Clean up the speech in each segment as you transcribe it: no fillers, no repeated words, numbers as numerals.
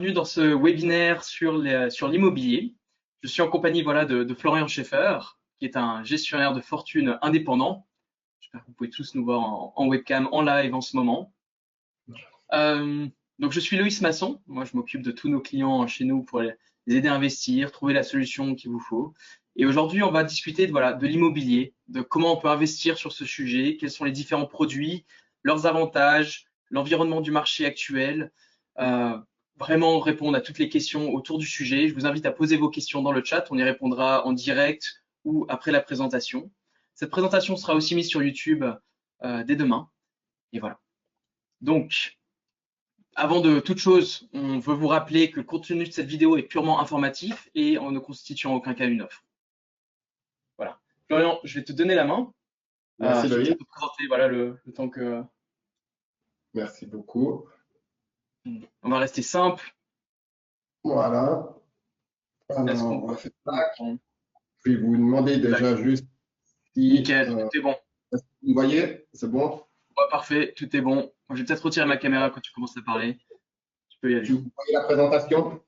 Bienvenue dans ce webinaire sur l'immobilier. Je suis en compagnie de Florian Schaeffer, qui est un gestionnaire de fortune indépendant. J'espère que vous pouvez tous nous voir en webcam, en live en ce moment. Euh, donc je suis Loïs Masson. Moi, je m'occupe de tous nos clients chez nous pour les aider à investir, trouver la solution qu'il vous faut. Et aujourd'hui, on va discuter de l'immobilier, de comment on peut investir sur ce sujet, quels sont les différents produits, leurs avantages, l'environnement du marché actuel. Euh, Vraiment répondre à toutes les questions autour du sujet. Je vous invite à poser vos questions dans le chat. On y répondra en direct ou après la présentation. Cette présentation sera aussi mise sur YouTube dès demain. Et voilà. Donc, avant de toute chose, on veut vous rappeler que le contenu de cette vidéo est purement informatif et en ne constituant en aucun cas une offre. Voilà. Florian, je vais te donner la main. Merci Je te Loïc. présenter le temps que. Merci beaucoup. On va rester simple. Voilà. Est-ce Alors, qu'on on va peut faire ça. comprendre? Je vais vous demander déjà juste si Nickel, tout est bon. vous voyez, c'est bon? Ouais, parfait, tout est bon. Je vais peut-être retirer ma caméra quand tu commences à parler. Tu peux y aller. Vous voyez la présentation?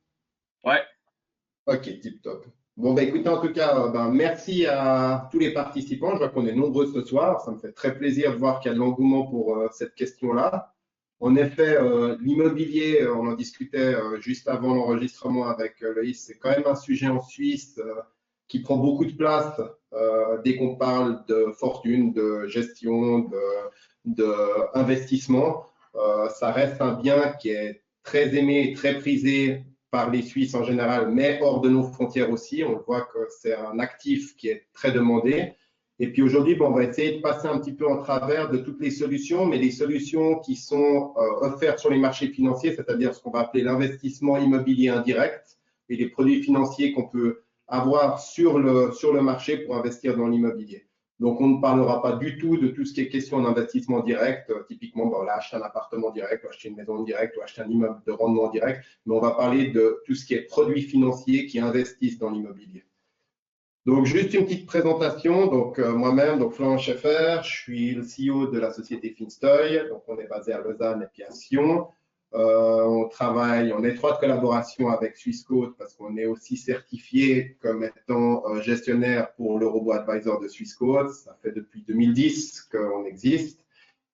Ouais, Ok, tip top. Bon, bah, écoutez, en tout cas, merci à tous les participants. Je vois qu'on est nombreux ce soir. Ça me fait très plaisir de voir qu'il y a de l'engouement pour cette question-là. En effet, l'immobilier, on en discutait juste avant l'enregistrement avec Loïs, c'est quand même un sujet en Suisse qui prend beaucoup de place dès qu'on parle de fortune, de gestion, d'investissement. Ça reste un bien qui est très aimé et très prisé par les Suisses en général, mais hors de nos frontières aussi. On voit que c'est un actif qui est très demandé. Et puis aujourd'hui, on va essayer de passer un petit peu en travers de toutes les solutions, mais les solutions qui sont offertes sur les marchés financiers, c'est-à-dire ce qu'on va appeler l'investissement immobilier indirect et les produits financiers qu'on peut avoir sur le marché pour investir dans l'immobilier. Donc, on ne parlera pas du tout de tout ce qui est question d'investissement direct. Typiquement, là, acheter un appartement direct, ou acheter une maison directe, ou acheter un immeuble de rendement direct. Mais on va parler de tout ce qui est produits financiers qui investissent dans l'immobilier. Donc, juste une petite présentation. Donc, moi-même, donc Florian Schaeffer, je suis le CEO de la société Finstoy. Donc, on est basé à Lausanne et puis à Sion. On travaille en étroite collaboration avec Swissquote parce qu'on est aussi certifié comme étant gestionnaire pour le robot advisor de Swissquote. Ça fait depuis 2010 qu'on existe.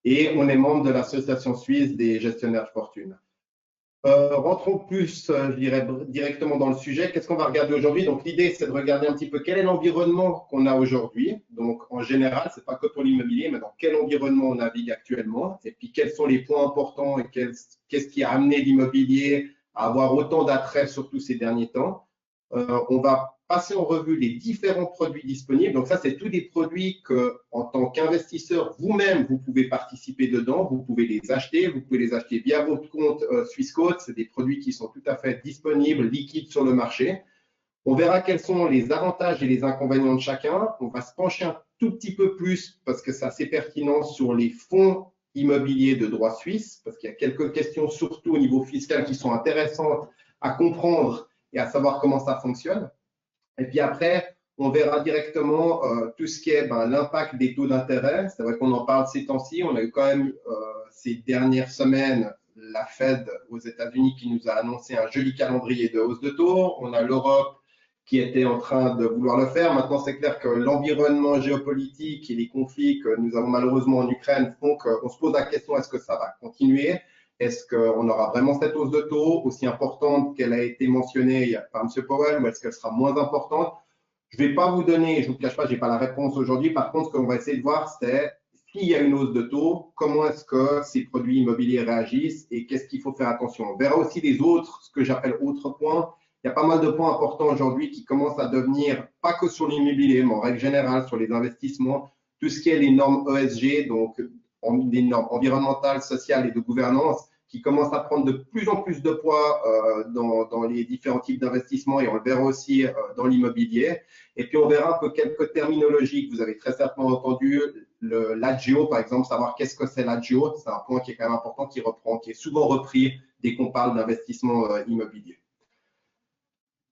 Et on est membre de l'Association suisse des gestionnaires de fortune. Rentrons plus, je dirais, directement dans le sujet. Qu'est-ce qu'on va regarder aujourd'hui? Donc, l'idée, c'est de regarder un petit peu quel est l'environnement qu'on a aujourd'hui. Donc, en général, ce n'est pas que pour l'immobilier, mais dans quel environnement on navigue actuellement. Et puis, quels sont les points importants et qu'est-ce qui a amené l'immobilier à avoir autant d'attrait, surtout ces derniers temps. On va passer en revue les différents produits disponibles. Donc ça, c'est tous des produits que, en tant qu'investisseur, vous-même, vous pouvez participer dedans. Vous pouvez les acheter. Vous pouvez les acheter via votre compte Swissquote. C'est des produits qui sont tout à fait disponibles, liquides sur le marché. On verra quels sont les avantages et les inconvénients de chacun. On va se pencher un tout petit peu plus, parce que c'est assez pertinent, sur les fonds immobiliers de droit suisse, parce qu'il y a quelques questions, surtout au niveau fiscal, qui sont intéressantes à comprendre et à savoir comment ça fonctionne. Et puis après, on verra directement tout ce qui est l'impact des taux d'intérêt. C'est vrai qu'on en parle ces temps-ci. On a eu quand même ces dernières semaines la Fed aux États-Unis qui nous a annoncé un joli calendrier de hausse de taux. On a l'Europe qui était en train de vouloir le faire. Maintenant, c'est clair que l'environnement géopolitique et les conflits que nous avons malheureusement en Ukraine font qu'on se pose la question, est-ce que ça va continuer? Est-ce qu'on aura vraiment cette hausse de taux aussi importante qu'elle a été mentionnée par M. Powell ou est-ce qu'elle sera moins importante? Je ne vais pas vous donner, je ne vous cache pas, je n'ai pas la réponse aujourd'hui. Par contre, ce qu'on va essayer de voir, c'est s'il y a une hausse de taux, comment est-ce que ces produits immobiliers réagissent et qu'est-ce qu'il faut faire attention. On verra aussi les autres, ce que j'appelle autres points. Il y a pas mal de points importants aujourd'hui qui commencent à devenir, pas que sur l'immobilier, mais en règle générale, sur les investissements, tout ce qui est les normes ESG, donc les normes environnementales, sociales et de gouvernance, qui commencent à prendre de plus en plus de poids dans les différents types d'investissements et on le verra aussi dans l'immobilier. Et puis, on verra un peu quelques terminologies que vous avez très certainement entendu. L'agio, par exemple, savoir qu'est-ce que c'est l'agio, c'est un point qui est quand même important, qui est souvent repris dès qu'on parle d'investissement immobilier.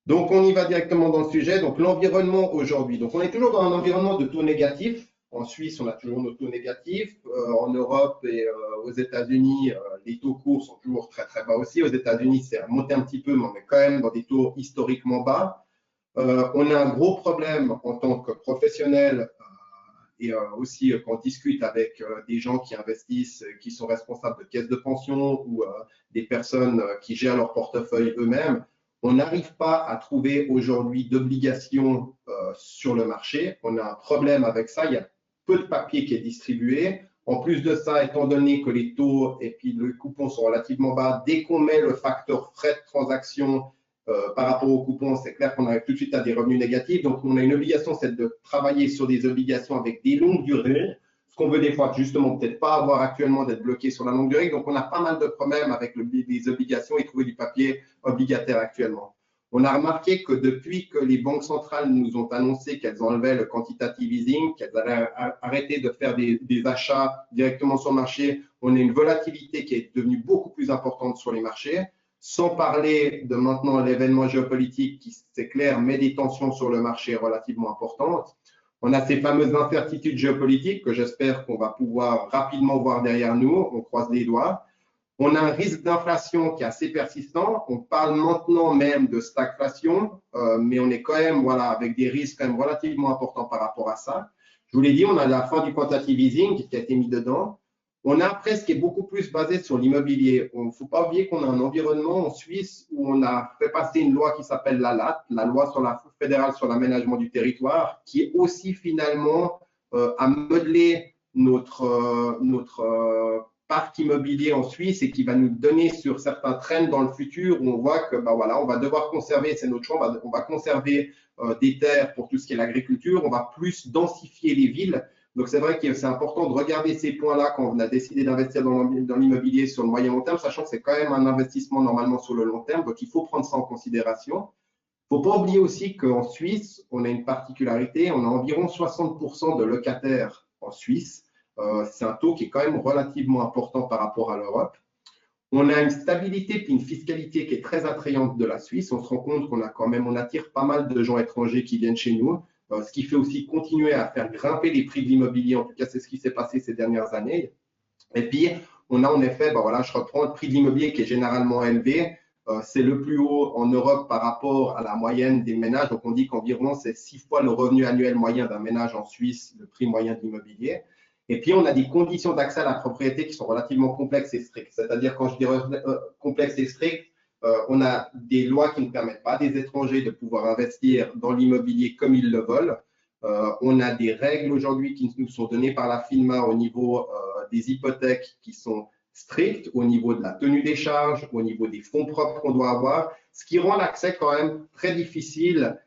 Donc, on y va directement dans le sujet. Donc, l'environnement aujourd'hui. Donc, on est toujours dans un environnement de taux négatif. En Suisse, on a toujours nos taux négatifs. En Europe et aux États-Unis, les taux courts sont toujours très très bas aussi. Aux États-Unis, c'est remonté un petit peu, mais on est quand même dans des taux historiquement bas. On a un gros problème en tant que professionnel et aussi quand on discute avec des gens qui investissent, qui sont responsables de caisses de pension ou des personnes qui gèrent leur portefeuille eux-mêmes. On n'arrive pas à trouver aujourd'hui d'obligations sur le marché. On a un problème avec ça. Il y a peu de papier qui est distribué. En plus de ça, étant donné que les taux et puis le coupon sont relativement bas, dès qu'on met le facteur frais de transaction par rapport au coupon, c'est clair qu'on arrive tout de suite à des revenus négatifs. Donc, on a une obligation, c'est de travailler sur des obligations avec des longues durées. Ce qu'on veut des fois, justement, peut-être pas avoir actuellement d'être bloqué sur la longue durée. Donc, on a pas mal de problèmes avec les obligations et trouver du papier obligataire actuellement. On a remarqué que depuis que les banques centrales nous ont annoncé qu'elles enlevaient le quantitative easing, qu'elles allaient arrêter de faire des achats directement sur le marché, on a une volatilité qui est devenue beaucoup plus importante sur les marchés. Sans parler de maintenant l'événement géopolitique qui, c'est clair, met des tensions sur le marché relativement importantes. On a ces fameuses incertitudes géopolitiques que j'espère qu'on va pouvoir rapidement voir derrière nous. On croise les doigts. On a un risque d'inflation qui est assez persistant. On parle maintenant même de stagflation, mais on est quand même voilà, avec des risques quand même relativement importants par rapport à ça. Je vous l'ai dit, on a la fin du quantitative easing qui a été mis dedans. On a après ce qui est beaucoup plus basé sur l'immobilier. Il ne faut pas oublier qu'on a un environnement en Suisse où on a fait passer une loi qui s'appelle la LAT, la loi fédérale sur l'aménagement du territoire, qui est aussi finalement à modeler notre parc immobilier en Suisse et qui va nous donner sur certains trends dans le futur où on voit que voilà, on va devoir conserver, c'est notre choix, on va conserver des terres pour tout ce qui est l'agriculture, on va plus densifier les villes. Donc, c'est vrai que c'est important de regarder ces points-là quand on a décidé d'investir dans l'immobilier sur le moyen long terme, sachant que c'est quand même un investissement normalement sur le long terme. Donc, il faut prendre ça en considération. Il ne faut pas oublier aussi qu'en Suisse, on a une particularité, on a environ 60% de locataires en Suisse. C'est un taux qui est quand même relativement important par rapport à l'Europe. On a une stabilité puis une fiscalité qui est très attrayante de la Suisse. On se rend compte qu'on a quand même, on attire pas mal de gens étrangers qui viennent chez nous. Ce qui fait aussi continuer à faire grimper les prix de l'immobilier. En tout cas, c'est ce qui s'est passé ces dernières années. Et puis, on a en effet, voilà, je reprends le prix de l'immobilier qui est généralement élevé. C'est le plus haut en Europe par rapport à la moyenne des ménages. Donc, on dit qu'environ, c'est 6 fois le revenu annuel moyen d'un ménage en Suisse, le prix moyen de l'immobilier. Et puis, on a des conditions d'accès à la propriété qui sont relativement complexes et strictes. C'est-à-dire, quand je dis complexes et strictes, on a des lois qui ne permettent pas à des étrangers de pouvoir investir dans l'immobilier comme ils le veulent. On a des règles aujourd'hui qui nous sont données par la FINMA au niveau des hypothèques qui sont strictes, au niveau de la tenue des charges, au niveau des fonds propres qu'on doit avoir, ce qui rend l'accès quand même très difficile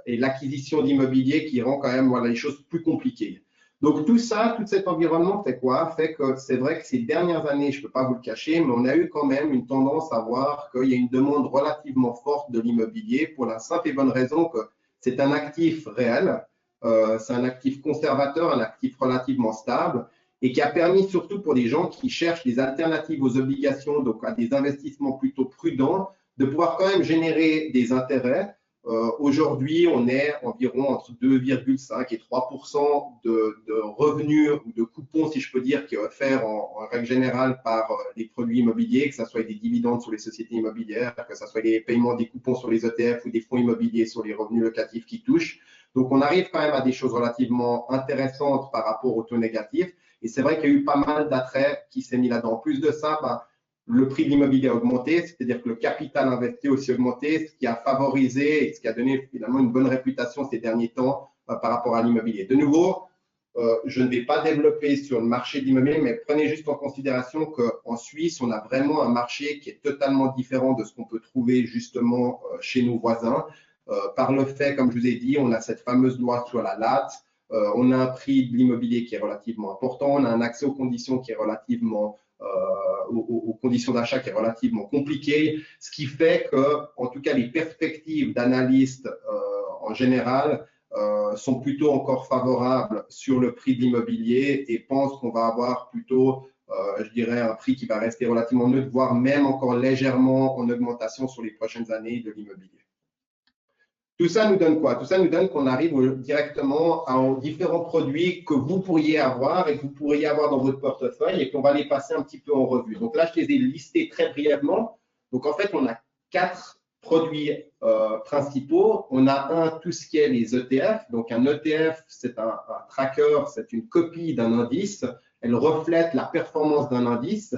et l'acquisition d'immobilier qui rend quand même voilà, les choses plus compliquées. Donc tout ça, tout cet environnement fait quoi? Fait que c'est vrai que ces dernières années, je ne peux pas vous le cacher, mais on a eu quand même une tendance à voir qu'il y a une demande relativement forte de l'immobilier pour la simple et bonne raison que c'est un actif réel, c'est un actif conservateur, un actif relativement stable et qui a permis surtout pour des gens qui cherchent des alternatives aux obligations, donc à des investissements plutôt prudents, de pouvoir quand même générer des intérêts. Aujourd'hui, on est environ entre 2,5 et 3% de revenus ou de coupons, si je peux dire, qui est offert en règle générale par les produits immobiliers, que ce soit des dividendes sur les sociétés immobilières, que ce soit les paiements des coupons sur les ETF ou des fonds immobiliers sur les revenus locatifs qui touchent. Donc, on arrive quand même à des choses relativement intéressantes par rapport au taux négatif. Et c'est vrai qu'il y a eu pas mal d'attraits qui s'est mis là-dedans. En plus de ça, le prix de l'immobilier a augmenté, c'est-à-dire que le capital investi a aussi augmenté, ce qui a favorisé et ce qui a donné finalement une bonne réputation ces derniers temps par rapport à l'immobilier. De nouveau, je ne vais pas développer sur le marché de l'immobilier, mais prenez juste en considération qu'en Suisse, on a vraiment un marché qui est totalement différent de ce qu'on peut trouver justement chez nos voisins. Par le fait, comme je vous ai dit, on a cette fameuse loi sur la LAT, on a un prix de l'immobilier qui est relativement important, on a un accès aux conditions qui est relativement aux conditions d'achat qui est relativement compliqué, ce qui fait que, en tout cas, les perspectives d'analystes en général sont plutôt encore favorables sur le prix de l'immobilier et pensent qu'on va avoir plutôt, je dirais, un prix qui va rester relativement neutre, voire même encore légèrement en augmentation sur les prochaines années de l'immobilier. Tout ça nous donne quoi? Tout ça nous donne qu'on arrive directement aux différents produits que vous pourriez avoir et que vous pourriez avoir dans votre portefeuille et qu'on va les passer un petit peu en revue. Donc là, je les ai listés très brièvement. Donc en fait, on a 4 produits principaux. On a tout ce qui est les ETF. Donc un ETF, c'est un tracker, c'est une copie d'un indice. Elle reflète la performance d'un indice.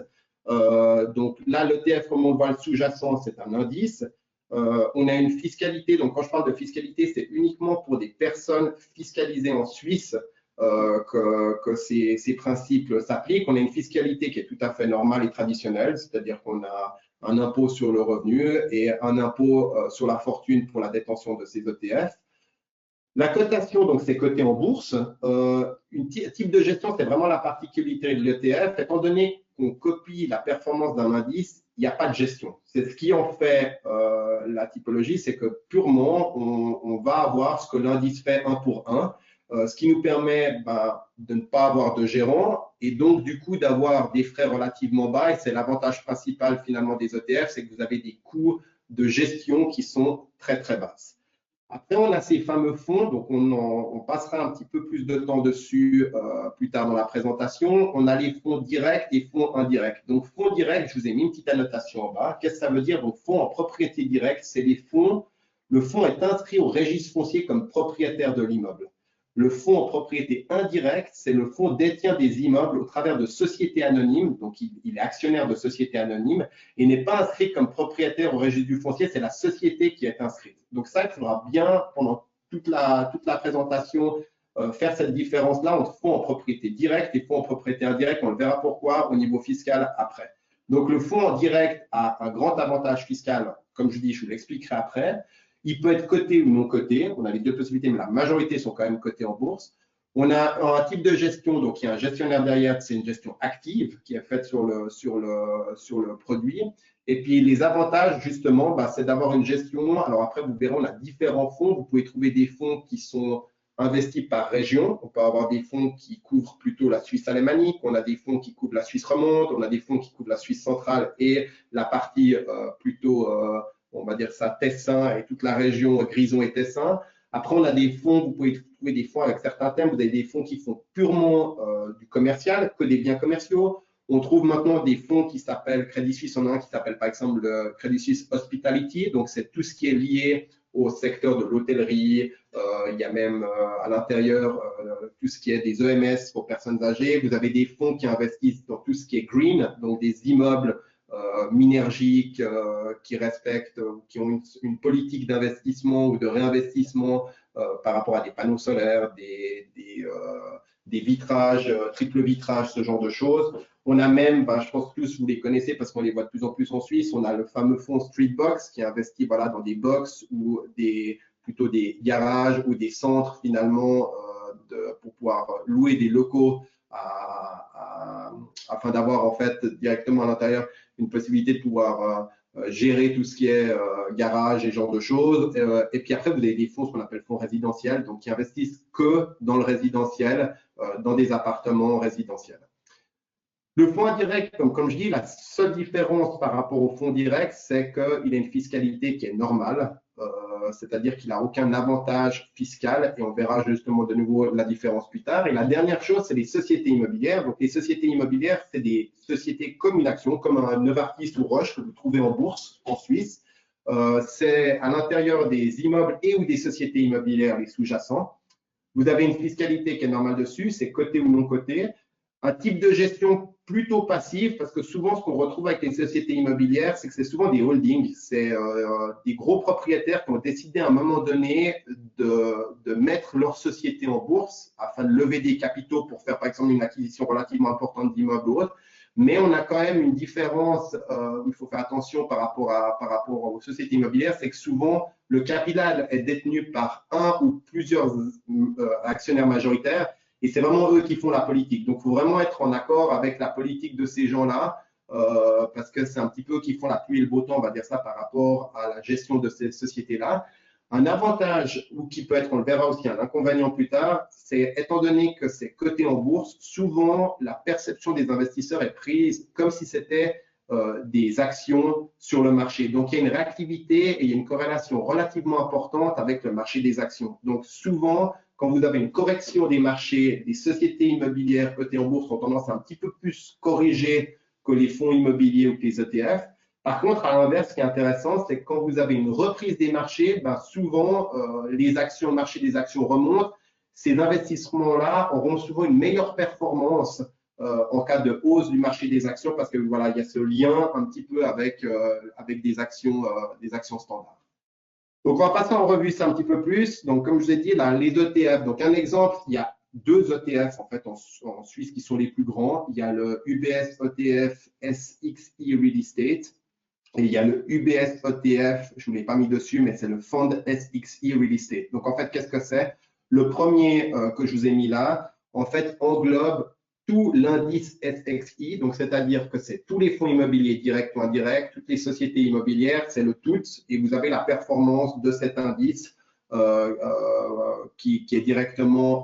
Donc là, l'ETF, comme on le voit, le sous-jacent, c'est un indice. On a une fiscalité, donc quand je parle de fiscalité, c'est uniquement pour des personnes fiscalisées en Suisse que ces principes s'appliquent. On a une fiscalité qui est tout à fait normale et traditionnelle, c'est-à-dire qu'on a un impôt sur le revenu et un impôt sur la fortune pour la détention de ces ETF. La cotation, donc c'est coté en bourse. Type de gestion, c'est vraiment la particularité de l'ETF. Étant donné qu'on copie la performance d'un indice, il n'y a pas de gestion. C'est ce qui en fait la typologie, c'est que purement, on va avoir ce que l'indice fait un pour un, ce qui nous permet de ne pas avoir de gérant et donc du coup d'avoir des frais relativement bas. Et c'est l'avantage principal finalement des ETF, c'est que vous avez des coûts de gestion qui sont très très basses. Après, on a ces fameux fonds, donc on passera un petit peu plus de temps dessus plus tard dans la présentation. On a les fonds directs et fonds indirects. Donc, fonds directs, je vous ai mis une petite annotation en bas. Qu'est-ce que ça veut dire? Donc, fonds en propriété directe, c'est les fonds. Le fonds est inscrit au registre foncier comme propriétaire de l'immeuble. Le fonds en propriété indirecte, c'est le fonds détient des immeubles au travers de sociétés anonymes, donc il est actionnaire de sociétés anonymes et n'est pas inscrit comme propriétaire au registre du foncier, c'est la société qui est inscrite. Donc ça, il faudra bien, pendant toute la présentation, faire cette différence-là entre fonds en propriété directe et fonds en propriété indirecte. On le verra pourquoi au niveau fiscal après. Donc le fonds en direct a un grand avantage fiscal, comme je dis, je vous l'expliquerai après. Il peut être coté ou non coté. On a les deux possibilités, mais la majorité sont quand même cotées en bourse. On a un type de gestion, donc il y a un gestionnaire derrière, c'est une gestion active qui est faite sur le produit. Et puis les avantages, justement, c'est d'avoir une gestion. Alors après, vous verrez, on a différents fonds. Vous pouvez trouver des fonds qui sont investis par région. On peut avoir des fonds qui couvrent plutôt la Suisse alémanique. On a des fonds qui couvrent la Suisse romande. On a des fonds qui couvrent la Suisse centrale et la partie plutôt on va dire ça, Tessin et toute la région Grison et Tessin. Après, on a des fonds, vous pouvez trouver des fonds avec certains thèmes. Vous avez des fonds qui font purement du commercial, que des biens commerciaux. On trouve maintenant des fonds qui s'appellent Crédit Suisse, en a un qui s'appelle par exemple le Crédit Suisse Hospitality. Donc, c'est tout ce qui est lié au secteur de l'hôtellerie. Il y a même à l'intérieur tout ce qui est des EMS pour personnes âgées. Vous avez des fonds qui investissent dans tout ce qui est green, donc des immeubles minergiques qui respectent, qui ont une politique d'investissement ou de réinvestissement par rapport à des panneaux solaires, des vitrages, triple vitrage, ce genre de choses. On a même, je pense que tous vous les connaissez parce qu'on les voit de plus en plus en Suisse, on a le fameux fonds Streetbox qui investit dans des box ou plutôt des garages ou des centres finalement pour pouvoir louer des locaux afin d'avoir en fait directement à l'intérieur une possibilité de pouvoir gérer tout ce qui est garage et genre de choses. Et puis après, vous avez des fonds, ce qu'on appelle fonds résidentiels, donc qui investissent que dans le résidentiel, dans des appartements résidentiels. Le fonds indirect, comme je dis, la seule différence par rapport au fonds direct, c'est qu'il a une fiscalité qui est normale, c'est-à-dire qu'il n'a aucun avantage fiscal, et on verra justement de nouveau la différence plus tard. Et la dernière chose, c'est les sociétés immobilières. Donc, les sociétés immobilières, c'est des sociétés comme une action, comme un Novartis ou Roche que vous trouvez en bourse en Suisse. C'est à l'intérieur des immeubles et ou des sociétés immobilières, les sous-jacents. Vous avez une fiscalité qui est normale dessus, c'est coté ou non coté. Un type de gestion plutôt passive, parce que souvent, ce qu'on retrouve avec les sociétés immobilières, c'est que c'est souvent des holdings, c'est des gros propriétaires qui ont décidé à un moment donné de mettre leur société en bourse afin de lever des capitaux pour faire, par exemple, une acquisition relativement importante d'immeubles ou autres. Mais on a quand même une différence où il faut faire attention par rapport aux sociétés immobilières, c'est que souvent, le capital est détenu par un ou plusieurs actionnaires majoritaires. Et c'est vraiment eux qui font la politique. Donc, il faut vraiment être en accord avec la politique de ces gens-là, parce que c'est un petit peu eux qui font la pluie et le beau temps, on va dire ça, par rapport à la gestion de ces sociétés-là. Un avantage, ou qui peut être, on le verra aussi, un inconvénient plus tard, c'est étant donné que c'est coté en bourse, souvent la perception des investisseurs est prise comme si c'était des actions sur le marché. Donc, il y a une réactivité et il y a une corrélation relativement importante avec le marché des actions. Donc, souvent, quand vous avez une correction des marchés, les sociétés immobilières cotées en bourse ont tendance à un petit peu plus corriger que les fonds immobiliers ou que les ETF. Par contre, à l'inverse, ce qui est intéressant, c'est que quand vous avez une reprise des marchés, ben souvent, les actions, le marché des actions remontent. Ces investissements-là auront souvent une meilleure performance en cas de hausse du marché des actions parce que voilà, il y a ce lien un petit peu avec des actions standards. Donc, on va passer en revue ça un petit peu plus. Donc, comme je vous ai dit, là, les ETF. Donc, un exemple, il y a deux ETF en fait en Suisse qui sont les plus grands. Il y a le UBS ETF SXI Real Estate et il y a le UBS ETF, je ne vous l'ai pas mis dessus, mais c'est le Fund SXI Real Estate. Donc, en fait, qu'est-ce que c'est? Le premier que je vous ai mis là, en fait, englobe tout l'indice SXI, donc c'est-à-dire que c'est tous les fonds immobiliers directs ou indirects, toutes les sociétés immobilières, c'est le tout, et vous avez la performance de cet indice qui est directement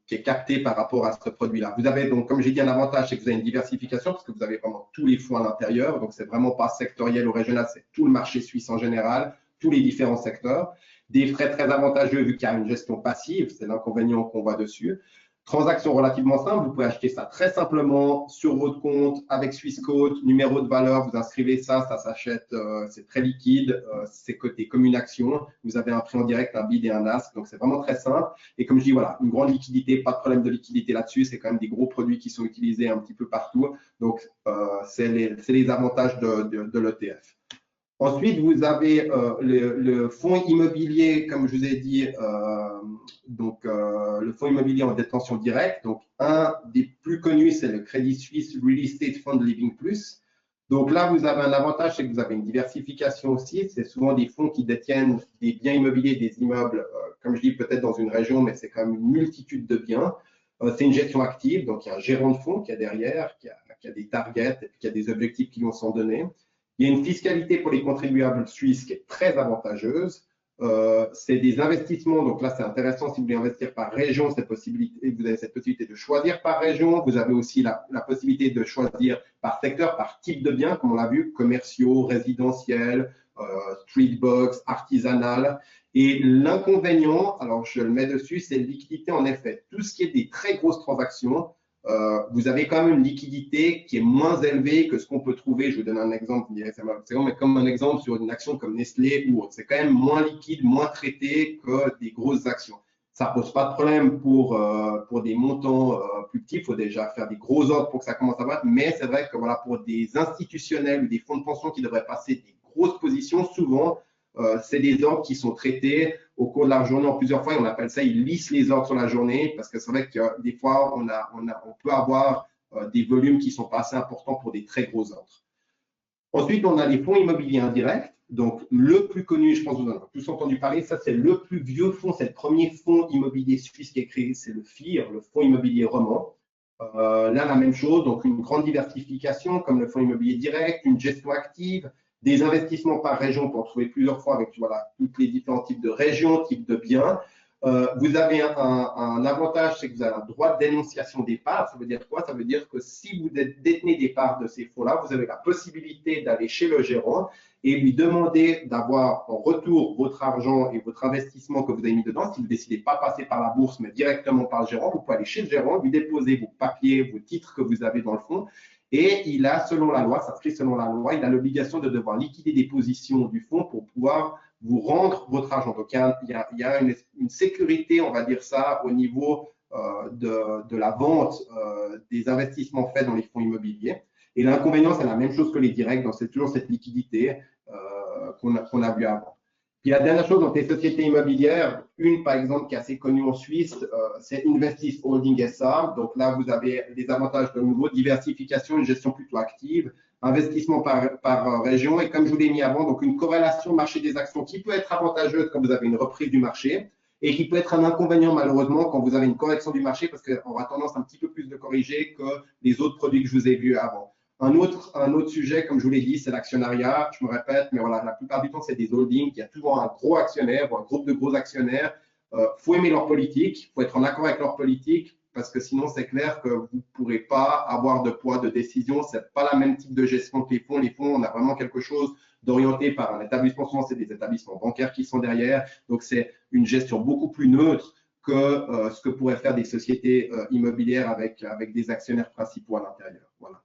qui est capté par rapport à ce produit-là. Vous avez donc, comme j'ai dit, un avantage, c'est que vous avez une diversification parce que vous avez vraiment tous les fonds à l'intérieur, donc c'est vraiment pas sectoriel ou régional, c'est tout le marché suisse en général, tous les différents secteurs. Des frais très avantageux vu qu'il y a une gestion passive, c'est l'inconvénient qu'on voit dessus. Transaction relativement simple, vous pouvez acheter ça très simplement sur votre compte avec Swissquote, numéro de valeur, vous inscrivez ça, ça s'achète, c'est très liquide, c'est coté comme une action, vous avez un prix en direct, un bid et un ask, donc c'est vraiment très simple. Et comme je dis, voilà, une grande liquidité, pas de problème de liquidité là-dessus, c'est quand même des gros produits qui sont utilisés un petit peu partout, donc c'est les avantages de l'ETF. Ensuite, vous avez le fonds immobilier, comme je vous ai dit, le fonds immobilier en détention directe. Donc, un des plus connus, c'est le Crédit Suisse Real Estate Fund Living Plus. Donc là, vous avez un avantage, c'est que vous avez une diversification aussi. C'est souvent des fonds qui détiennent des biens immobiliers, des immeubles, comme je dis, peut-être dans une région, mais c'est quand même une multitude de biens. C'est une gestion active, donc il y a un gérant de fonds qui est derrière, qui a des targets et qui a des objectifs qui vont s'en donner. Il y a une fiscalité pour les contribuables suisses qui est très avantageuse. C'est des investissements, donc là c'est intéressant si vous voulez investir par région, vous avez cette possibilité de choisir par région. Vous avez aussi la possibilité de choisir par secteur, par type de bien, comme on l'a vu, commerciaux, résidentiels, street box, artisanal. Et l'inconvénient, alors je le mets dessus, c'est la liquidité en effet. Tout ce qui est des très grosses transactions, vous avez quand même une liquidité qui est moins élevée que ce qu'on peut trouver. Je vous donne un exemple, mais comme un exemple sur une action comme Nestlé ou autre. C'est quand même moins liquide, moins traité que des grosses actions. Ça pose pas de problème pour des montants plus petits. Il faut déjà faire des gros ordres pour que ça commence à battre. Mais c'est vrai que voilà, pour des institutionnels ou des fonds de pension qui devraient passer des grosses positions, souvent, c'est des ordres qui sont traités au cours de la journée en plusieurs fois. Et on appelle ça, ils lissent les ordres sur la journée parce que c'est vrai que des fois, on peut avoir des volumes qui sont pas assez importants pour des très gros ordres. Ensuite, on a les fonds immobiliers indirects. Donc, le plus connu, je pense que vous en avez tous entendu parler, ça c'est le plus vieux fonds, c'est le premier fonds immobilier suisse qui est créé, c'est le FIR, le fonds immobilier roman. Là, la même chose, donc une grande diversification comme le fonds immobilier direct, une gestion active, des investissements par région pour en trouver plusieurs fois avec voilà, tous les différents types de régions, types de biens. Vous avez un avantage, c'est que vous avez un droit de dénonciation des parts. Ça veut dire quoi? Ça veut dire que si vous détenez des parts de ces fonds-là, vous avez la possibilité d'aller chez le gérant et lui demander d'avoir en retour votre argent et votre investissement que vous avez mis dedans. Si vous décidez pas passer par la bourse, mais directement par le gérant, vous pouvez aller chez le gérant, lui déposer vos papiers, vos titres que vous avez dans le fonds. Et il a, selon la loi, ça s'inscrit selon la loi, il a l'obligation de devoir liquider des positions du fonds pour pouvoir vous rendre votre argent. Donc, il y a une sécurité, on va dire ça, au niveau de la vente des investissements faits dans les fonds immobiliers. Et l'inconvénient, c'est la même chose que les directs, donc c'est toujours cette liquidité qu'on a vu avant. Puis la dernière chose, donc les sociétés immobilières, une par exemple qui est assez connue en Suisse, c'est Investis Holding SA. Donc là, vous avez des avantages de nouveau, diversification, une gestion plutôt active, investissement par région et comme je vous l'ai mis avant, donc une corrélation marché des actions qui peut être avantageuse quand vous avez une reprise du marché et qui peut être un inconvénient malheureusement quand vous avez une correction du marché parce qu'on a tendance un petit peu plus de corriger que les autres produits que je vous ai vus avant. Un autre sujet, comme je vous l'ai dit, c'est l'actionnariat. Je me répète, mais voilà, la plupart du temps, c'est des holdings. Il y a toujours un gros actionnaire ou un groupe de gros actionnaires. Faut aimer leur politique, faut être en accord avec leur politique. parce que sinon, c'est clair que vous ne pourrez pas avoir de poids de décision. Ce n'est pas la même type de gestion que les fonds. Les fonds, on a vraiment quelque chose d'orienté par un établissement. Souvent, c'est des établissements bancaires qui sont derrière. Donc, c'est une gestion beaucoup plus neutre que ce que pourraient faire des sociétés immobilières avec des actionnaires principaux à l'intérieur. Voilà.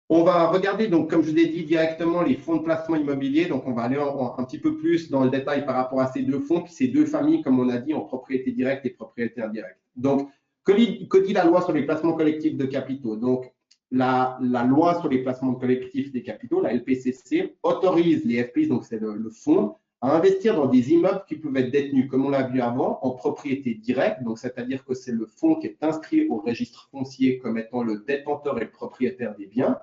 On va regarder, donc, comme je vous l'ai dit, directement les fonds de placement immobilier. Donc, on va aller un petit peu plus dans le détail par rapport à ces deux fonds, ces deux familles, comme on a dit, en propriété directe et propriété indirecte. Donc, que dit la loi sur les placements collectifs de capitaux? Donc, la loi sur les placements collectifs des capitaux, la LPCC, autorise les FPI, donc c'est le fonds, à investir dans des immeubles qui peuvent être détenus, comme on l'a vu avant, en propriété directe, donc c'est-à-dire que c'est le fonds qui est inscrit au registre foncier comme étant le détenteur et le propriétaire des biens,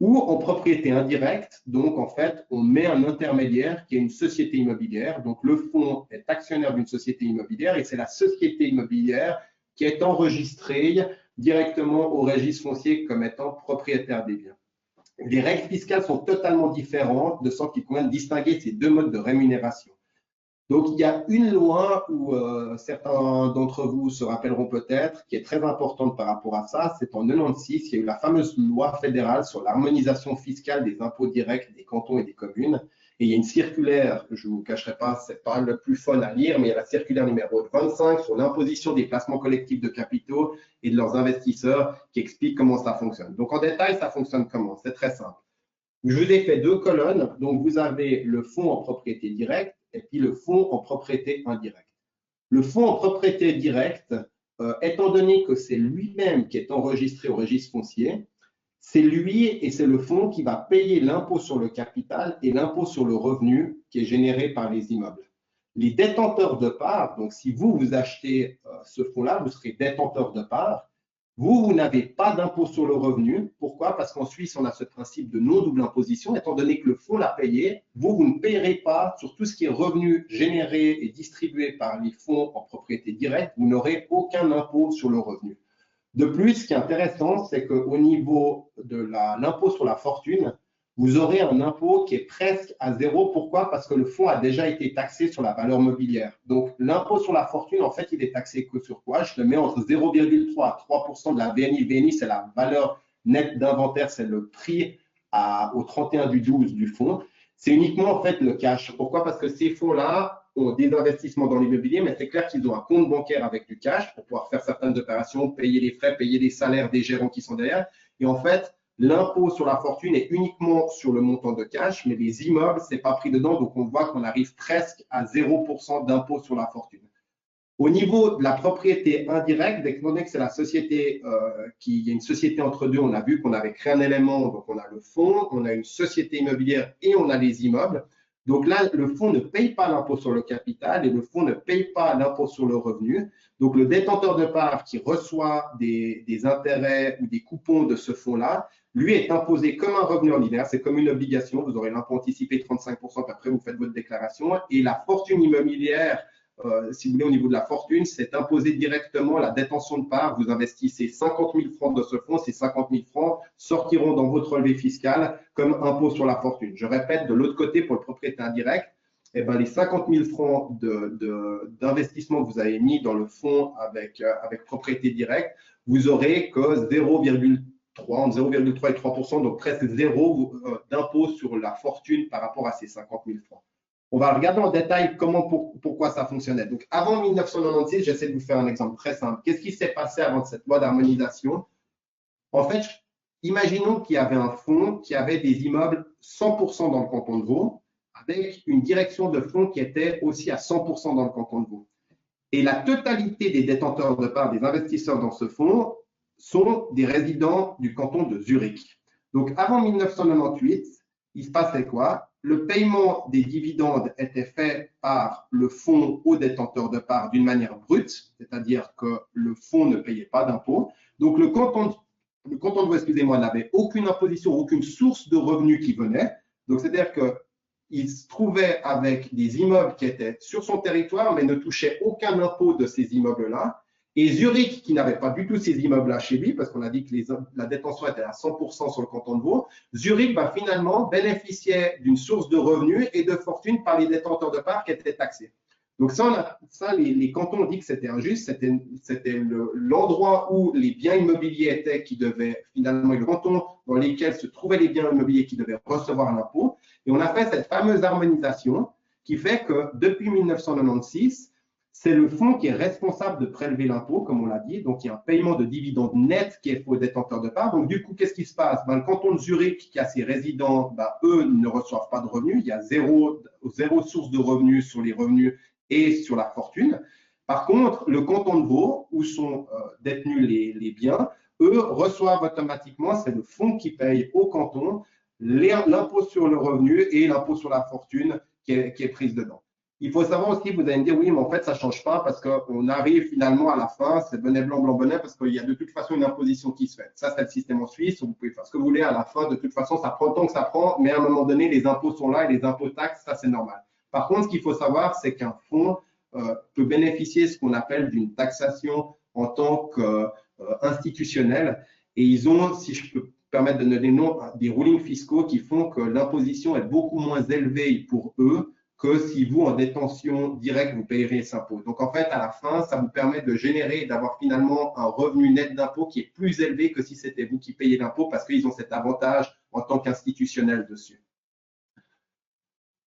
ou en propriété indirecte, donc en fait, on met un intermédiaire qui est une société immobilière, donc le fonds est actionnaire d'une société immobilière et c'est la société immobilière qui est enregistrée directement au registre foncier comme étant propriétaire des biens. Les règles fiscales sont totalement différentes, de sorte qu'il convient de distinguer ces deux modes de rémunération. Donc, il y a une loi où certains d'entre vous se rappelleront peut-être, qui est très importante par rapport à ça, c'est en 96, il y a eu la fameuse loi fédérale sur l'harmonisation fiscale des impôts directs des cantons et des communes. Et il y a une circulaire, je ne vous cacherai pas, c'est pas le plus fun à lire, mais il y a la circulaire numéro 25 sur l'imposition des placements collectifs de capitaux et de leurs investisseurs qui explique comment ça fonctionne. Donc, en détail, ça fonctionne comment? C'est très simple. Je vous ai fait deux colonnes. Donc, vous avez le fonds en propriété directe et puis le fonds en propriété indirecte. Le fonds en propriété directe, étant donné que c'est lui-même qui est enregistré au registre foncier, c'est lui et c'est le fonds qui va payer l'impôt sur le capital et l'impôt sur le revenu qui est généré par les immeubles. Les détenteurs de parts, donc si vous achetez ce fonds-là, vous serez détenteur de parts. Vous n'avez pas d'impôt sur le revenu. Pourquoi? Parce qu'en Suisse, on a ce principe de non-double imposition. Étant donné que le fonds l'a payé, vous ne payerez pas sur tout ce qui est revenu généré et distribué par les fonds en propriété directe. Vous n'aurez aucun impôt sur le revenu. De plus, ce qui est intéressant, c'est qu'au niveau de l'impôt sur la fortune, vous aurez un impôt qui est presque à zéro. Pourquoi? Parce que le fonds a déjà été taxé sur la valeur mobilière. Donc, l'impôt sur la fortune, en fait, il est taxé que sur quoi? Je le mets entre 0,3 à 3% de la VNI. VNI, c'est la valeur nette d'inventaire, c'est le prix au 31/12 du fonds. C'est uniquement, en fait, le cash. Pourquoi? Parce que ces fonds-là ont des investissements dans l'immobilier, mais c'est clair qu'ils ont un compte bancaire avec du cash pour pouvoir faire certaines opérations, payer les frais, payer les salaires des gérants qui sont derrière. Et en fait, l'impôt sur la fortune est uniquement sur le montant de cash, mais les immeubles, ce n'est pas pris dedans. Donc, on voit qu'on arrive presque à 0% d'impôt sur la fortune. Au niveau de la propriété indirecte, étant donné que c'est la société, il y a une société entre deux, on a vu qu'on avait créé un élément, donc on a le fonds, on a une société immobilière et on a les immeubles. Donc là, le fonds ne paye pas l'impôt sur le capital et le fonds ne paye pas l'impôt sur le revenu. Donc, le détenteur de parts qui reçoit des intérêts ou des coupons de ce fonds-là, lui est imposé comme un revenu ordinaire, c'est comme une obligation, vous aurez l'impôt anticipé 35%, puis après vous faites votre déclaration. Et la fortune immobilière, si vous voulez, au niveau de la fortune, c'est imposé directement la détention de parts. Vous investissez 50 000 francs dans ce fonds, ces 50 000 francs sortiront dans votre relevé fiscal comme impôt sur la fortune. Je répète, de l'autre côté, pour le propriétaire indirect, eh ben, les 50 000 francs d'investissement que vous avez mis dans le fonds avec propriété directe, vous aurez que 0,3 et 3%, donc presque zéro d'impôt sur la fortune par rapport à ces 50 000 francs. On va regarder en détail pourquoi ça fonctionnait. Donc, avant 1996, j'essaie de vous faire un exemple très simple. Qu'est-ce qui s'est passé avant cette loi d'harmonisation? En fait, imaginons qu'il y avait un fonds qui avait des immeubles 100% dans le canton de Vaud, avec une direction de fonds qui était aussi à 100% dans le canton de Vaud. Et la totalité des détenteurs de parts, des investisseurs dans ce fonds, sont des résidents du canton de Zurich. Donc, avant 1998, il se passait quoi? Le paiement des dividendes était fait par le fonds aux détenteurs de parts d'une manière brute, c'est-à-dire que le fonds ne payait pas d'impôt. Donc, le canton de Vaud, excusez-moi, n'avait aucune imposition, aucune source de revenus qui venait. Donc, c'est-à-dire qu'il se trouvait avec des immeubles qui étaient sur son territoire, mais ne touchait aucun impôt de ces immeubles-là. Et Zurich, qui n'avait pas du tout ces immeubles-là chez lui, parce qu'on a dit que la détention était à 100% sur le canton de Vaud, Zurich finalement bénéficiait d'une source de revenus et de fortune par les détenteurs de parts qui étaient taxés. Donc ça les cantons ont dit que c'était injuste, c'était l'endroit où les biens immobiliers étaient qui devaient finalement, le canton dans lesquels se trouvaient les biens immobiliers qui devaient recevoir l'impôt. Et on a fait cette fameuse harmonisation qui fait que depuis 1996, c'est le fonds qui est responsable de prélever l'impôt, comme on l'a dit. Donc, il y a un paiement de dividendes net qui est fait aux détenteurs de parts. Donc, du coup, qu'est-ce qui se passe? Le canton de Zurich, qui a ses résidents, eux ne reçoivent pas de revenus. Il y a zéro source de revenus sur les revenus et sur la fortune. Par contre, le canton de Vaud, où sont détenus les biens, eux reçoivent automatiquement, c'est le fonds qui paye au canton l'impôt sur le revenu et l'impôt sur la fortune qui est prise dedans. Il faut savoir aussi, vous allez me dire, oui, mais en fait, ça ne change pas parce qu'on arrive finalement à la fin, c'est bonnet blanc, blanc, bonnet, parce qu'il y a de toute façon une imposition qui se fait. Ça, c'est le système en Suisse, vous pouvez faire ce que vous voulez à la fin, de toute façon, ça prend le temps que ça prend, mais à un moment donné, les impôts sont là et les impôts taxes, ça, c'est normal. Par contre, ce qu'il faut savoir, c'est qu'un fonds peut bénéficier de ce qu'on appelle d'une taxation en tant qu'institutionnelle, et ils ont, si je peux permettre de donner des noms, des rulings fiscaux qui font que l'imposition est beaucoup moins élevée pour eux que si vous, en détention directe, vous payerez cet impôt. Donc, en fait, à la fin, ça vous permet de générer et d'avoir finalement un revenu net d'impôt qui est plus élevé que si c'était vous qui payez l'impôt parce qu'ils ont cet avantage en tant qu'institutionnel dessus.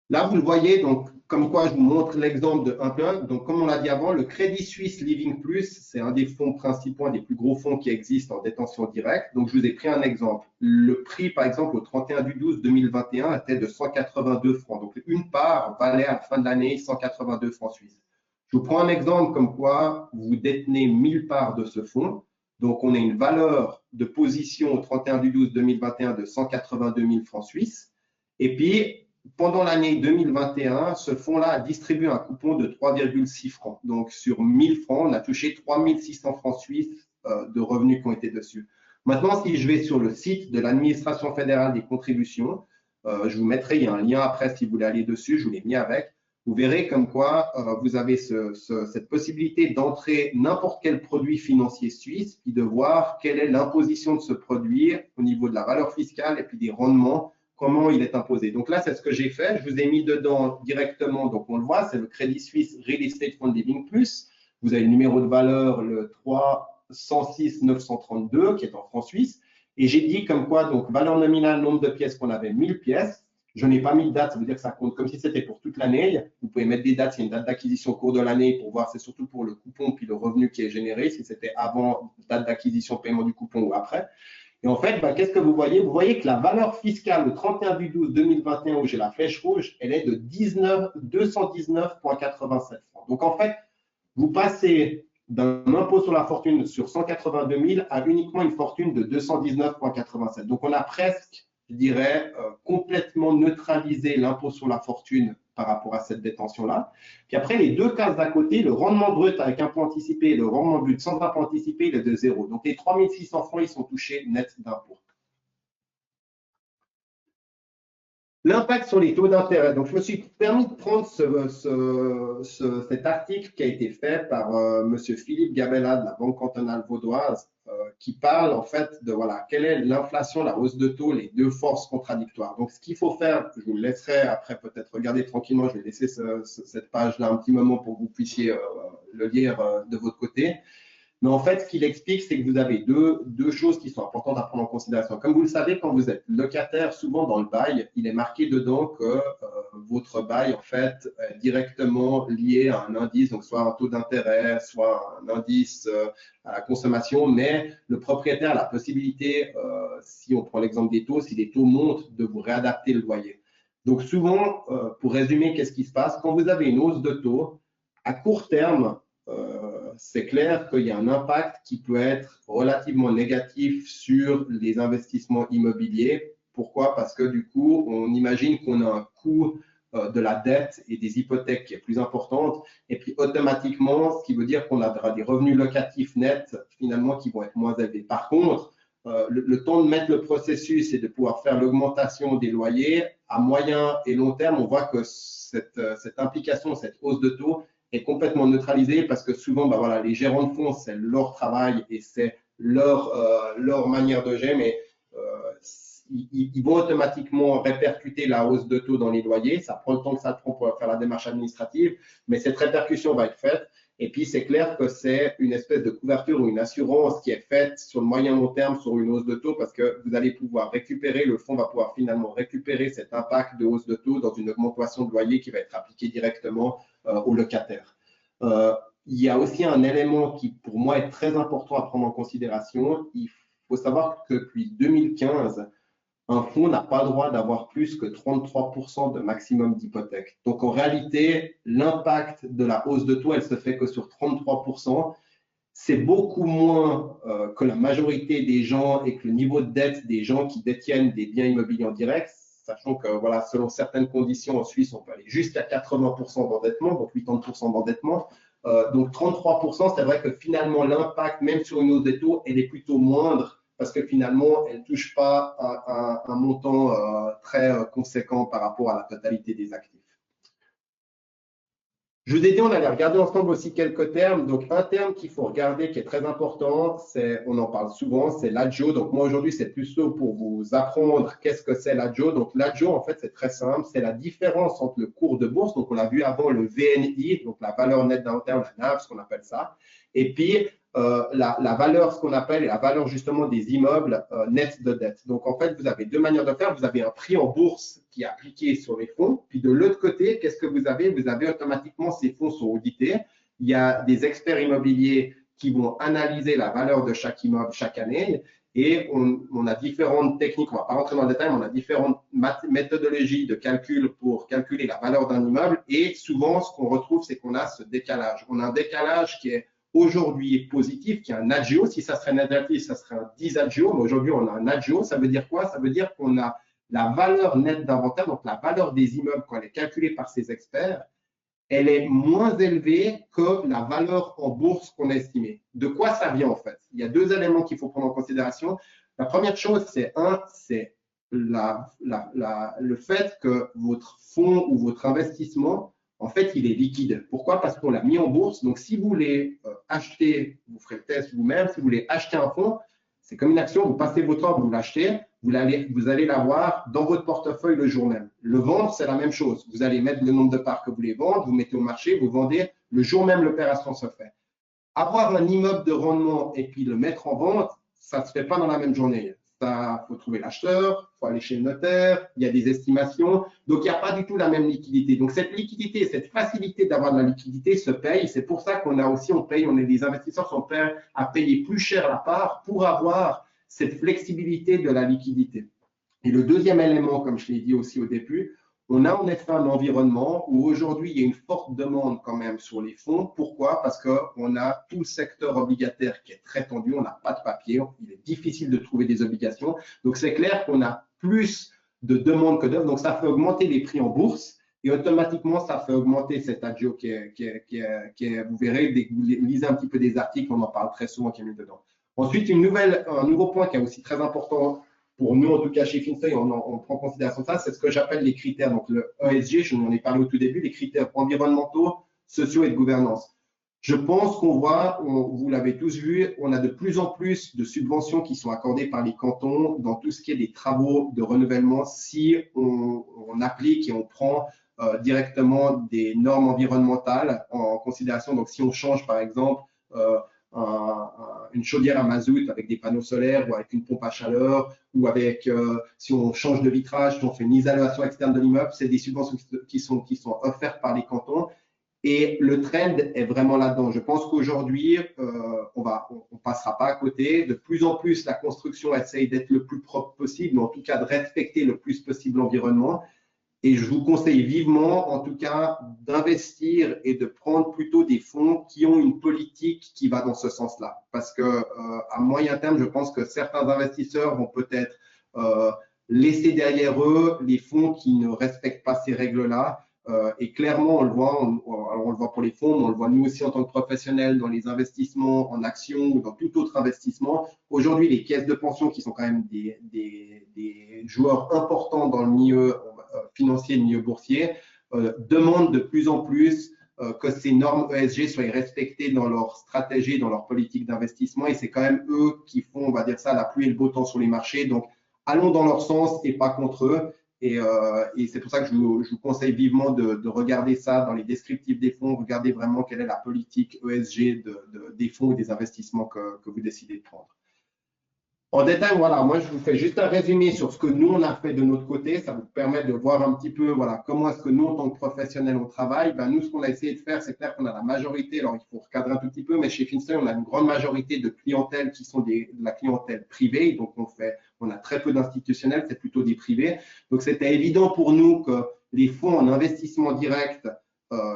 Là, vous le voyez, donc, comme quoi je vous montre l'exemple de 1+1. Donc, comme on l'a dit avant, le Crédit Suisse Living Plus, c'est un des fonds principaux, un des plus gros fonds qui existent en détention directe. Donc, je vous ai pris un exemple. Le prix, par exemple, au 31/12/2021 était de 182 francs. Donc, une part valait à la fin de l'année 182 francs suisses. Je vous prends un exemple comme quoi vous détenez 1000 parts de ce fonds. Donc, on a une valeur de position au 31/12/2021 de 182 000 francs suisses. Et puis, pendant l'année 2021, ce fonds-là a distribué un coupon de 3,6 francs. Donc, sur 1000 francs, on a touché 3600 francs suisses de revenus qui ont été dessus. Maintenant, si je vais sur le site de l'administration fédérale des contributions, je vous mettrai, il y a un lien après si vous voulez aller dessus, je vous l'ai mis avec. Vous verrez comme quoi vous avez cette possibilité d'entrer n'importe quel produit financier suisse, puis de voir quelle est l'imposition de ce produit au niveau de la valeur fiscale et puis des rendements, comment il est imposé. Donc là, c'est ce que j'ai fait. Je vous ai mis dedans directement, donc on le voit, c'est le Crédit Suisse Real Estate Fund Living Plus. Vous avez le numéro de valeur, le 306 932, qui est en francs suisses. Et j'ai dit comme quoi, donc valeur nominale, nombre de pièces qu'on avait, 1000 pièces. Je n'ai pas mis de date, ça veut dire que ça compte comme si c'était pour toute l'année. Vous pouvez mettre des dates, c'est une date d'acquisition au cours de l'année pour voir, c'est surtout pour le coupon puis le revenu qui est généré, si c'était avant date d'acquisition, paiement du coupon ou après. Et en fait, qu'est-ce que vous voyez? Vous voyez que la valeur fiscale le 31/12/2021, où j'ai la flèche rouge, elle est de 219,87 francs. Donc en fait, vous passez d'un impôt sur la fortune sur 182 000 à uniquement une fortune de 219,87. Donc on a presque, je dirais, complètement neutralisé l'impôt sur la fortune par rapport à cette détention-là. Puis après, les deux cases d'à côté, le rendement brut avec impôt anticipé et le rendement brut sans impôt anticipé, il est de 0. Donc les 3600 francs, ils sont touchés net d'impôt. L'impact sur les taux d'intérêt. Donc, je me suis permis de prendre cet article qui a été fait par M. Philippe Gabella de la Banque cantonale vaudoise, qui parle en fait de voilà, quelle est l'inflation, la hausse de taux, les deux forces contradictoires. Donc, ce qu'il faut faire, je vous le laisserai après peut-être regarder tranquillement, je vais laisser cette page-là un petit moment pour que vous puissiez le lire de votre côté. Mais en fait, ce qu'il explique, c'est que vous avez deux choses qui sont importantes à prendre en considération. Comme vous le savez, quand vous êtes locataire, souvent dans le bail, il est marqué dedans que votre bail, en fait, est directement lié à un indice, donc soit un taux d'intérêt, soit un indice à la consommation, mais le propriétaire a la possibilité, si on prend l'exemple des taux, si les taux montent, de vous réadapter le loyer. Donc souvent, pour résumer, qu'est-ce qui se passe? Quand vous avez une hausse de taux, à court terme, c'est clair qu'il y a un impact qui peut être relativement négatif sur les investissements immobiliers. Pourquoi? Parce que du coup, on imagine qu'on a un coût de la dette et des hypothèques qui est plus importante. Et puis automatiquement, ce qui veut dire qu'on aura des revenus locatifs nets finalement qui vont être moins élevés. Par contre, le temps de mettre le processus et de pouvoir faire l'augmentation des loyers, à moyen et long terme, on voit que cette implication, cette hausse de taux est complètement neutralisée parce que souvent, voilà, les gérants de fonds, c'est leur travail et c'est leur manière de gérer, mais ils vont automatiquement répercuter la hausse de taux dans les loyers. Ça prend le temps que ça prend pour faire la démarche administrative, mais cette répercussion va être faite. Et puis, c'est clair que c'est une espèce de couverture ou une assurance qui est faite sur le moyen long terme sur une hausse de taux parce que vous allez pouvoir récupérer, le fonds va pouvoir finalement récupérer cet impact de hausse de taux dans une augmentation de loyer qui va être appliquée directement aux locataires. Il y a aussi un élément qui, pour moi, est très important à prendre en considération. Il faut savoir que depuis 2015, un fonds n'a pas le droit d'avoir plus que 33% de maximum d'hypothèque. Donc, en réalité, l'impact de la hausse de taux, elle se fait que sur 33%. C'est beaucoup moins que la majorité des gens et que le niveau de dette des gens qui détiennent des biens immobiliers en direct, sachant que, voilà, selon certaines conditions en Suisse, on peut aller jusqu'à 80% d'endettement, donc 80% d'endettement. Donc, 33%, c'est vrai que finalement, l'impact, même sur une hausse des taux, elle est plutôt moindre parce que finalement, elle ne touche pas un montant très conséquent par rapport à la totalité des actifs. Je vous ai dit, on allait regarder ensemble aussi quelques termes. Donc, un terme qu'il faut regarder qui est très important, on en parle souvent, c'est l'AGIO. Donc, moi, aujourd'hui, c'est plutôt pour vous apprendre qu'est-ce que c'est l'AGIO. Donc, l'AGIO, en fait, c'est très simple. C'est la différence entre le cours de bourse. Donc, on l'a vu avant, le VNI, donc la valeur nette d'inventaire, la NAV, ce qu'on appelle ça. Et puis, la valeur, ce qu'on appelle la valeur justement des immeubles nets de dette. Donc, en fait, vous avez deux manières de faire. Vous avez un prix en bourse qui est appliqué sur les fonds. Puis, de l'autre côté, qu'est-ce que vous avez? Vous avez automatiquement, ces fonds sont audités. Il y a des experts immobiliers qui vont analyser la valeur de chaque immeuble chaque année. Et on a différentes techniques, on ne va pas rentrer dans le détail, mais on a différentes méthodologies de calcul pour calculer la valeur d'un immeuble. Et souvent, ce qu'on retrouve, c'est qu'on a ce décalage. On a un décalage qui est aujourd'hui positif, qui est un agio. Si ça serait négatif, ça serait un disagio. Mais aujourd'hui, on a un agio. Ça veut dire quoi? Ça veut dire qu'on a la valeur nette d'inventaire, donc la valeur des immeubles, quand elle est calculée par ces experts, elle est moins élevée que la valeur en bourse qu'on a estimée. De quoi ça vient en fait? Il y a deux éléments qu'il faut prendre en considération. La première chose, c'est le fait que votre fonds ou votre investissement, en fait, il est liquide. Pourquoi? Parce qu'on l'a mis en bourse. Donc, si vous voulez acheter, vous ferez le test vous-même, si vous voulez acheter un fonds, c'est comme une action, vous passez votre ordre, vous l'achetez, vous allez l'avoir dans votre portefeuille le jour même. Le vendre, c'est la même chose. Vous allez mettre le nombre de parts que vous voulez vendre, vous mettez au marché, vous vendez, le jour même, l'opération se fait. Avoir un immeuble de rendement et puis le mettre en vente, ça ne se fait pas dans la même journée. Il faut trouver l'acheteur, il faut aller chez le notaire, il y a des estimations. Donc, il n'y a pas du tout la même liquidité. Donc, cette liquidité, cette facilité d'avoir de la liquidité se paye. C'est pour ça qu'on a aussi, on est des investisseurs sont prêts à payer plus cher la part pour avoir cette flexibilité de la liquidité. Et le deuxième élément, comme je l'ai dit aussi au début, on a en effet un environnement où aujourd'hui, il y a une forte demande quand même sur les fonds. Pourquoi? Parce qu'on a tout le secteur obligataire qui est très tendu, on n'a pas de papier, il est difficile de trouver des obligations. Donc, c'est clair qu'on a plus de demandes que d'offres. Donc, ça fait augmenter les prix en bourse et automatiquement, ça fait augmenter cet agio qui est, vous verrez, vous lisez un petit peu des articles, on en parle très souvent qui est mis dedans. Ensuite, un nouveau point qui est aussi très important pour nous, en tout cas chez Finfeuille, on prend en considération ça, c'est ce que j'appelle les critères. Donc, le ESG, je vous en ai parlé au tout début, les critères environnementaux, sociaux et de gouvernance. Je pense qu'on voit, vous l'avez tous vu, on a de plus en plus de subventions qui sont accordées par les cantons dans tout ce qui est des travaux de renouvellement si on applique et on prend directement des normes environnementales en considération. Donc, si on change, par exemple, une chaudière à mazout avec des panneaux solaires ou avec une pompe à chaleur ou avec, si on change de vitrage, si on fait une isolation externe de l'immeuble, c'est des subventions qui sont offertes par les cantons. Et le trend est vraiment là-dedans. Je pense qu'aujourd'hui, on passera pas à côté. De plus en plus, la construction essaye d'être le plus propre possible, mais en tout cas de respecter le plus possible l'environnement. Et je vous conseille vivement, en tout cas, d'investir et de prendre plutôt des fonds qui ont une politique qui va dans ce sens-là. Parce que à moyen terme, je pense que certains investisseurs vont peut-être laisser derrière eux les fonds qui ne respectent pas ces règles-là. Et clairement, on le voit, on le voit pour les fonds, mais on le voit nous aussi en tant que professionnels dans les investissements en actions ou dans tout autre investissement. Aujourd'hui, les caisses de pension qui sont quand même des joueurs importants dans le milieu financier, le milieu boursier, demandent de plus en plus que ces normes ESG soient respectées dans leur stratégie, dans leur politique d'investissement. Et c'est quand même eux qui font, on va dire ça, la pluie et le beau temps sur les marchés. Donc, allons dans leur sens et pas contre eux. Et c'est pour ça que je vous conseille vivement de regarder ça dans les descriptifs des fonds, regardez vraiment quelle est la politique ESG des fonds et des investissements que vous décidez de prendre. En détail, voilà, moi je vous fais juste un résumé sur ce que nous on a fait de notre côté. Ça vous permet de voir un petit peu voilà, comment est-ce que nous, en tant que professionnels, on travaille. Ben, nous, ce qu'on a essayé de faire, c'est clair qu'on a la majorité, alors il faut recadrer un tout petit peu, mais chez Finstone, on a une grande majorité de clientèle qui sont de la clientèle privée. Donc on a très peu d'institutionnels, c'est plutôt des privés. Donc c'était évident pour nous que les fonds en investissement direct,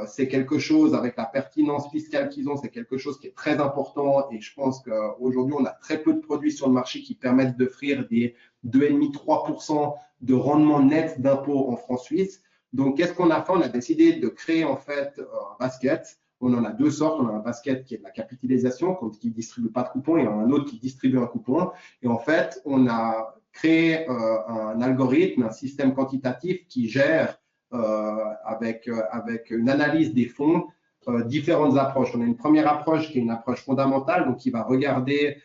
c'est quelque chose, avec la pertinence fiscale qu'ils ont, c'est quelque chose qui est très important et je pense qu'aujourd'hui, on a très peu de produits sur le marché qui permettent d'offrir des 2,5-3% de rendement net d'impôt en francs suisses. Donc, qu'est-ce qu'on a fait? On a décidé de créer en fait un basket. On en a deux sortes. On a un basket qui est de la capitalisation, qui ne distribue pas de coupons, et un autre qui distribue un coupon. Et en fait, on a créé un algorithme, un système quantitatif qui gère avec une analyse des fonds, différentes approches. On a une première approche qui est une approche fondamentale, donc qui va regarder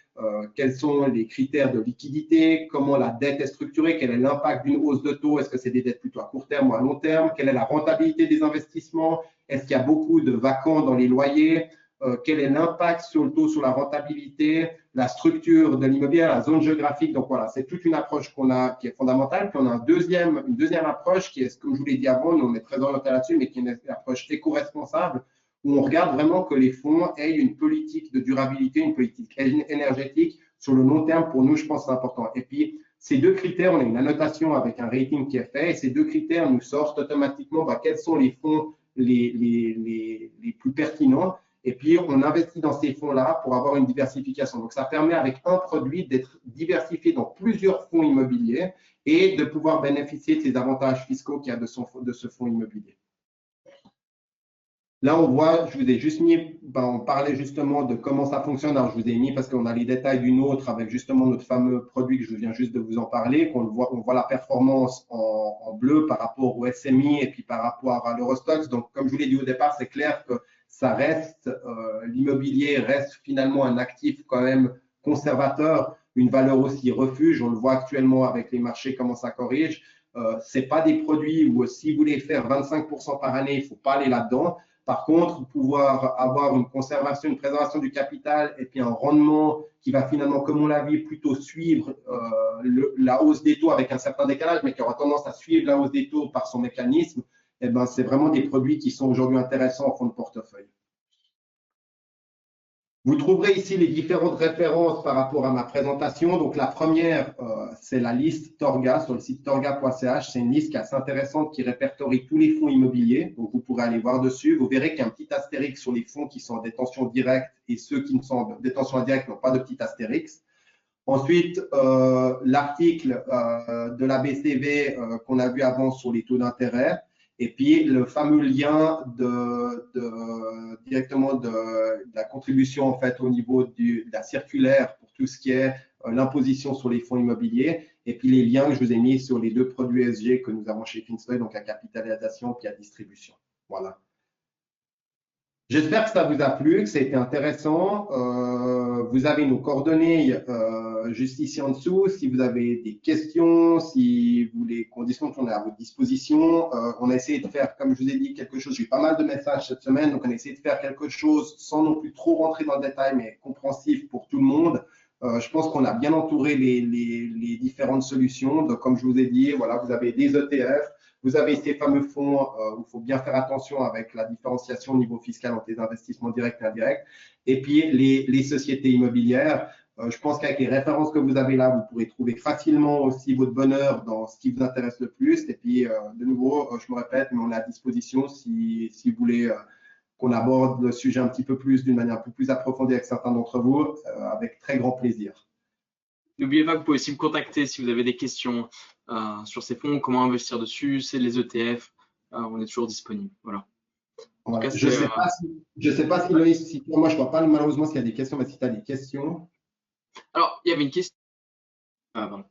quels sont les critères de liquidité, comment la dette est structurée, quel est l'impact d'une hausse de taux, est-ce que c'est des dettes plutôt à court terme ou à long terme, quelle est la rentabilité des investissements, est-ce qu'il y a beaucoup de vacants dans les loyers, quel est l'impact sur le taux, sur la rentabilité, la structure de l'immobilier, la zone géographique. Donc voilà, c'est toute une approche qu'on a qui est fondamentale. Puis on a une deuxième approche qui est, comme je vous l'ai dit avant, nous on est très orienté là-dessus, mais qui est une approche éco-responsable, où on regarde vraiment que les fonds aient une politique de durabilité, une politique énergétique sur le long terme. Pour nous, je pense que c'est important. Et puis, ces deux critères, on a une annotation avec un rating qui est fait, et ces deux critères nous sortent automatiquement quels sont les fonds les plus pertinents. Et puis, on investit dans ces fonds-là pour avoir une diversification. Donc, ça permet avec un produit d'être diversifié dans plusieurs fonds immobiliers et de pouvoir bénéficier de ces avantages fiscaux qu'il y a de ce fonds immobilier. Là, on voit, je vous ai juste mis, on parlait justement de comment ça fonctionne. Alors, je vous ai mis parce qu'on a les détails d'une autre avec justement notre fameux produit que je viens juste de vous en parler, on voit la performance en bleu par rapport au SMI et puis par rapport à l'Eurostoxx. Donc, comme je vous l'ai dit au départ, c'est clair que ça reste, l'immobilier reste finalement un actif quand même conservateur, une valeur aussi refuge. On le voit actuellement avec les marchés, comment ça corrige. Ce n'est pas des produits où si vous voulez faire 25% par année, il ne faut pas aller là-dedans. Par contre, pouvoir avoir une conservation, une préservation du capital et puis un rendement qui va finalement, comme on l'a vu, plutôt suivre la hausse des taux avec un certain décalage, mais qui aura tendance à suivre la hausse des taux par son mécanisme, eh ben, c'est vraiment des produits qui sont aujourd'hui intéressants en fonds de portefeuille. Vous trouverez ici les différentes références par rapport à ma présentation. Donc, la première, c'est la liste Torga sur le site torga.ch. C'est une liste qui est assez intéressante qui répertorie tous les fonds immobiliers. Donc, vous pourrez aller voir dessus. Vous verrez qu'il y a un petit astérix sur les fonds qui sont en détention directe et ceux qui ne sont en détention indirecte n'ont pas de petit astérix. Ensuite, l'article de la BCV qu'on a vu avant sur les taux d'intérêt. Et puis, le fameux lien directement de la contribution en fait, au niveau de la circulaire pour tout ce qui est l'imposition sur les fonds immobiliers. Et puis, les liens que je vous ai mis sur les deux produits ESG que nous avons chez Finstone, donc la capitalisation puis la distribution. Voilà. J'espère que ça vous a plu, que ça a été intéressant. Vous avez nos coordonnées juste ici en dessous. Si vous avez des questions, si vous voulez qu'on discute, on est à votre disposition. On a essayé de faire, comme je vous ai dit, quelque chose. J'ai eu pas mal de messages cette semaine, donc on a essayé de faire quelque chose sans non plus trop rentrer dans le détail, mais compréhensif pour tout le monde. Je pense qu'on a bien entouré les différentes solutions. Donc, comme je vous ai dit, voilà, vous avez des ETF. Vous avez ces fameux fonds où il faut bien faire attention avec la différenciation au niveau fiscal entre les investissements directs et indirects. Et puis, les sociétés immobilières. Je pense qu'avec les références que vous avez là, vous pourrez trouver facilement aussi votre bonheur dans ce qui vous intéresse le plus. Et puis, de nouveau, je me répète, mais on est à disposition si vous voulez qu'on aborde le sujet un petit peu plus, d'une manière un peu plus approfondie avec certains d'entre vous, avec très grand plaisir. N'oubliez pas que vous pouvez aussi me contacter si vous avez des questions sur ces fonds, comment investir dessus, c'est les ETF, on est toujours disponible. Voilà. Voilà. Je ne sais pas si Loïs, moi je ne vois pas malheureusement s'il y a des questions, mais si tu as des questions. Alors, il y avait une question. Ah, pardon.